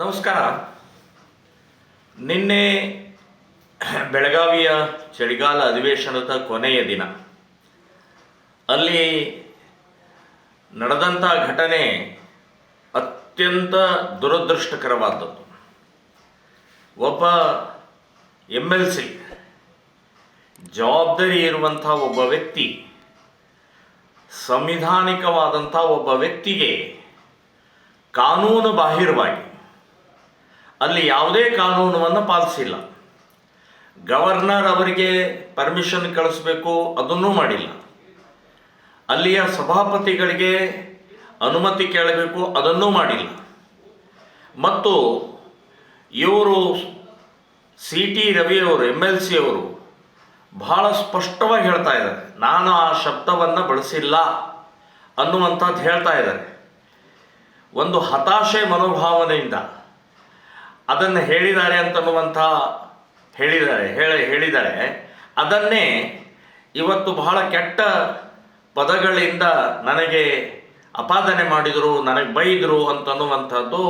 ನಮಸ್ಕಾರ. ನಿನ್ನೆ ಬೆಳಗಾವಿಯ ಚಳಿಗಾಲ ಅಧಿವೇಶನದ ಕೊನೆಯ ದಿನ. ಅಲ್ಲಿ ನಡೆದಂಥ ಘಟನೆ ಅತ್ಯಂತ ದುರದೃಷ್ಟಕರವಾದದ್ದು. ಒಬ್ಬ MLC, ಜವಾಬ್ದಾರಿ ಇರುವಂಥ ಒಬ್ಬ ವ್ಯಕ್ತಿ, ಸಂವಿಧಾನಿಕವಾದಂಥ ಒಬ್ಬ ವ್ಯಕ್ತಿಗೆ ಕಾನೂನು ಬಾಹಿರವಾಗಿ, ಅಲ್ಲಿ ಯಾವುದೇ ಕಾನೂನನ್ನು ಪಾಲಿಸಿಲ್ಲ. ಗವರ್ನರ್ ಅವರಿಗೆ ಪರ್ಮಿಷನ್ ಕಳಿಸ್ಬೇಕು, ಅದನ್ನೂ ಮಾಡಿಲ್ಲ. ಅಲ್ಲಿಯ ಸಭಾಪತಿಗಳಿಗೆ ಅನುಮತಿ ಕೇಳಬೇಕು, ಅದನ್ನೂ ಮಾಡಿಲ್ಲ. ಮತ್ತು ಇವರು CT ರವಿಯವರು MLC ಅವರು ಬಹಳ ಸ್ಪಷ್ಟವಾಗಿ ಹೇಳ್ತಾ ಇದ್ದಾರೆ, ನಾನು ಆ ಶಬ್ದವನ್ನು ಬಳಸಿಲ್ಲ ಅನ್ನುವಂಥದ್ದು ಹೇಳ್ತಾ ಇದ್ದಾರೆ. ಒಂದು ಹತಾಶೆ ಮನೋಭಾವನೆಯಿಂದ ಅದನ್ನು ಹೇಳಿದ್ದಾರೆ ಅಂತನ್ನುವಂಥ ಹೇಳಿದ್ದಾರೆ. ಅದನ್ನೇ ಇವತ್ತು ಬಹಳ ಕೆಟ್ಟ ಪದಗಳಿಂದ ನನಗೆ ಅಪಾದನೆ ಮಾಡಿದರು, ನನಗೆ ಬೈದರು ಅಂತನ್ನುವಂಥದ್ದು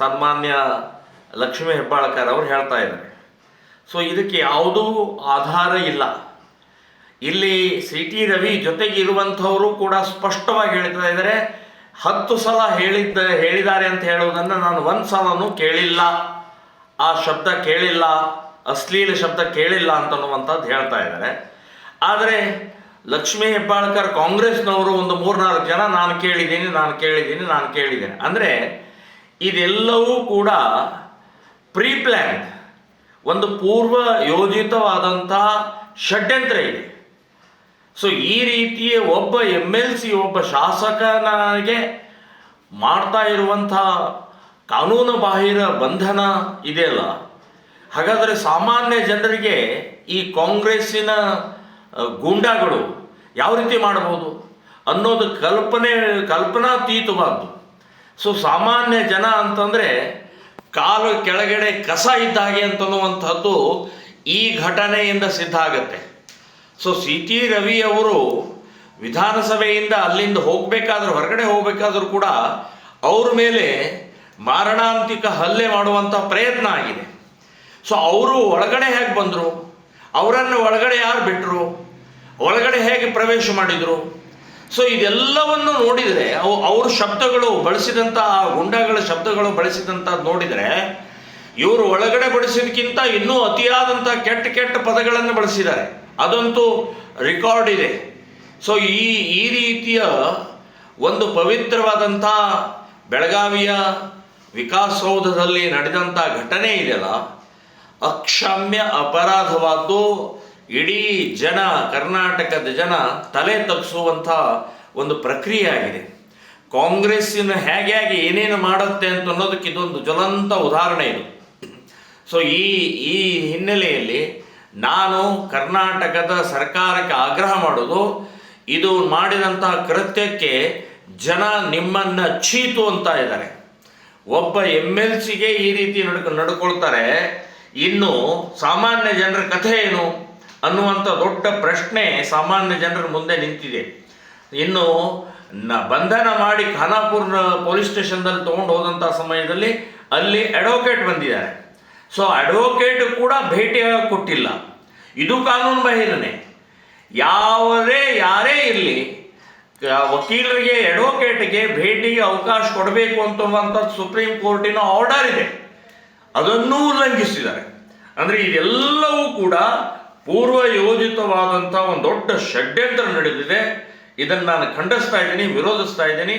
ಸನ್ಮಾನ್ಯ ಲಕ್ಷ್ಮೀ ಹೆಬ್ಬಾಳ್ಕರ್ ಅವರು ಹೇಳ್ತಾ ಇದ್ದಾರೆ. ಸೊ ಇದಕ್ಕೆ ಯಾವುದೂ ಆಧಾರ ಇಲ್ಲ. ಇಲ್ಲಿ CT ರವಿ ಜೊತೆಗೆ ಇರುವಂಥವರು ಕೂಡ ಸ್ಪಷ್ಟವಾಗಿ ಹೇಳ್ತಾ ಇದ್ದಾರೆ, 10 ಸಲ ಹೇಳಿದ್ದಾರೆ ಅಂತ ಹೇಳೋದನ್ನು ನಾನು 1 ಸಲನೂ ಕೇಳಿಲ್ಲ, ಆ ಶಬ್ದ ಕೇಳಿಲ್ಲ, ಅಶ್ಲೀಲ ಶಬ್ದ ಕೇಳಿಲ್ಲ ಅಂತನ್ನುವಂಥದ್ದು ಹೇಳ್ತಾ ಇದ್ದಾರೆ. ಆದರೆ ಲಕ್ಷ್ಮೀ ಹೆಬ್ಬಾಳ್ಕರ್ ಕಾಂಗ್ರೆಸ್ನವರು ಒಂದು 3-4 ಜನ ನಾನು ಕೇಳಿದ್ದೀನಿ ಅಂದರೆ ಇದೆಲ್ಲವೂ ಕೂಡ ಪ್ರೀಪ್ಲ್ಯಾನ್, ಒಂದು ಪೂರ್ವ ಯೋಜಿತವಾದಂಥ ಷಡ್ಯಂತ್ರ ಇದೆ. ಸೊ ಈ ರೀತಿಯ ಒಬ್ಬ MLC, ಒಬ್ಬ ಶಾಸಕನಿಗೆ ಮಾಡ್ತಾ ಇರುವಂಥ ಕಾನೂನು ಬಾಹಿರ ಬಂಧನ ಇದೆಯಲ್ಲ, ಹಾಗಾದರೆ ಸಾಮಾನ್ಯ ಜನರಿಗೆ ಈ ಕಾಂಗ್ರೆಸ್ಸಿನ ಗೂಂಡಾಗಳು ಯಾವ ರೀತಿ ಮಾಡಬಹುದು ಅನ್ನೋದು ಕಲ್ಪನಾತೀತವಾದ್ದು. ಸೊ ಸಾಮಾನ್ಯ ಜನ ಅಂತಂದರೆ ಕಾಲು ಕೆಳಗಡೆ ಕಸ ಇದ್ದ ಹಾಗೆ ಅಂತನ್ನುವಂಥದ್ದು ಈ ಘಟನೆಯಿಂದ ಸಿದ್ಧ ಆಗುತ್ತೆ. ಸೊ CT ರವಿ ಅವರು ವಿಧಾನಸಭೆಯಿಂದ ಅಲ್ಲಿಂದ ಹೊರಗಡೆ ಹೋಗಬೇಕಾದ್ರೂ ಕೂಡ ಅವ್ರ ಮೇಲೆ ಮಾರಣಾಂತಿಕ ಹಲ್ಲೆ ಮಾಡುವಂಥ ಪ್ರಯತ್ನ ಆಗಿದೆ. ಸೊ ಅವರು ಒಳಗಡೆ ಹೇಗೆ ಬಂದರು, ಅವರನ್ನು ಒಳಗಡೆ ಯಾರು ಬಿಟ್ಟರು, ಒಳಗಡೆ ಹೇಗೆ ಪ್ರವೇಶ ಮಾಡಿದರು? ಸೊ ಇದೆಲ್ಲವನ್ನು ನೋಡಿದರೆ ಅವ್ರ ಶಬ್ದಗಳು ಬಳಸಿದಂಥ, ಆ ಗುಂಡಾಗಳ ಶಬ್ದಗಳು ಬಳಸಿದಂಥದ್ದು ನೋಡಿದರೆ ಇವರು ಒಳಗಡೆ ಬಳಸಿದಕ್ಕಿಂತ ಇನ್ನೂ ಅತಿಯಾದಂಥ ಕೆಟ್ಟ ಪದಗಳನ್ನು ಬಳಸಿದ್ದಾರೆ. ಅದಂತೂ ರೆಕಾರ್ಡ್ ಇದೆ. ಸೊ ಈ ರೀತಿಯ ಒಂದು ಪವಿತ್ರವಾದಂಥ ಬೆಳಗಾವಿಯ ವಿಕಾಸಸೌಧದಲ್ಲಿ ನಡೆದಂಥ ಘಟನೆ ಇದೆಯಲ್ಲ, ಅಕ್ಷಮ್ಯ ಅಪರಾಧವಾದ್ದು. ಇಡೀ ಕರ್ನಾಟಕದ ಜನ ತಲೆ ತಗ್ಗಿಸುವಂಥ ಒಂದು ಪ್ರಕ್ರಿಯೆ ಆಗಿದೆ. ಕಾಂಗ್ರೆಸ್ಸಿನ ಹೇಗೆ ಏನೇನು ಮಾಡುತ್ತೆ ಅಂತ ಅನ್ನೋದಕ್ಕೆ ಇದೊಂದು ಜ್ವಲಂತ ಉದಾಹರಣೆ ಇದು. ಸೊ ಈ ಹಿನ್ನೆಲೆಯಲ್ಲಿ ನಾನು ಕರ್ನಾಟಕದ ಸರ್ಕಾರಕ್ಕೆ ಆಗ್ರಹ ಮಾಡೋದು, ಇದು ಮಾಡಿದಂತಹ ಕೃತ್ಯಕ್ಕೆ ಜನ ನಿಮ್ಮನ್ನು ಚೀತು ಅಂತ ಇದ್ದಾರೆ. ಒಬ್ಬ MLCಗೆ ಈ ರೀತಿ ನಡ್ಕೊಳ್ತಾರೆ, ಇನ್ನು ಸಾಮಾನ್ಯ ಜನರ ಕಥೆ ಏನು ಅನ್ನುವಂಥ ದೊಡ್ಡ ಪ್ರಶ್ನೆ ಸಾಮಾನ್ಯ ಜನರ ಮುಂದೆ ನಿಂತಿದೆ. ಇನ್ನು ಬಂಧನ ಮಾಡಿ ಖಾನಾಪುರ ಪೊಲೀಸ್ ಸ್ಟೇಷನ್ದಲ್ಲಿ ತೊಗೊಂಡು ಹೋದಂಥ ಸಮಯದಲ್ಲಿ ಅಲ್ಲಿ ಅಡ್ವೊಕೇಟ್ ಬಂದಿದ್ದಾರೆ. ಸೊ ಅಡ್ವೊಕೇಟ್ ಕೂಡ ಭೇಟಿ ಕೊಟ್ಟಿಲ್ಲ. ಇದು ಕಾನೂನು ಬಾಹಿರನೇ. ಯಾರೇ ಇರಲಿ, ವಕೀಲರಿಗೆ, ಅಡ್ವೊಕೇಟ್ಗೆ ಭೇಟಿಗೆ ಅವಕಾಶ ಕೊಡಬೇಕು ಅಂತುವಂಥದ್ದು ಸುಪ್ರೀಂ ಕೋರ್ಟಿನ ಆರ್ಡರ್ ಇದೆ, ಅದನ್ನೂ ಉಲ್ಲಂಘಿಸಿದ್ದಾರೆ. ಅಂದರೆ ಇದೆಲ್ಲವೂ ಕೂಡ ಪೂರ್ವ ಯೋಜಿತವಾದಂಥ ಒಂದು ದೊಡ್ಡ ಷಡ್ಯಂತ್ರ ನಡೆದಿದೆ. ಇದನ್ನು ನಾನು ಖಂಡಿಸ್ತಾ ಇದ್ದೀನಿ, ವಿರೋಧಿಸ್ತಾ ಇದ್ದೀನಿ.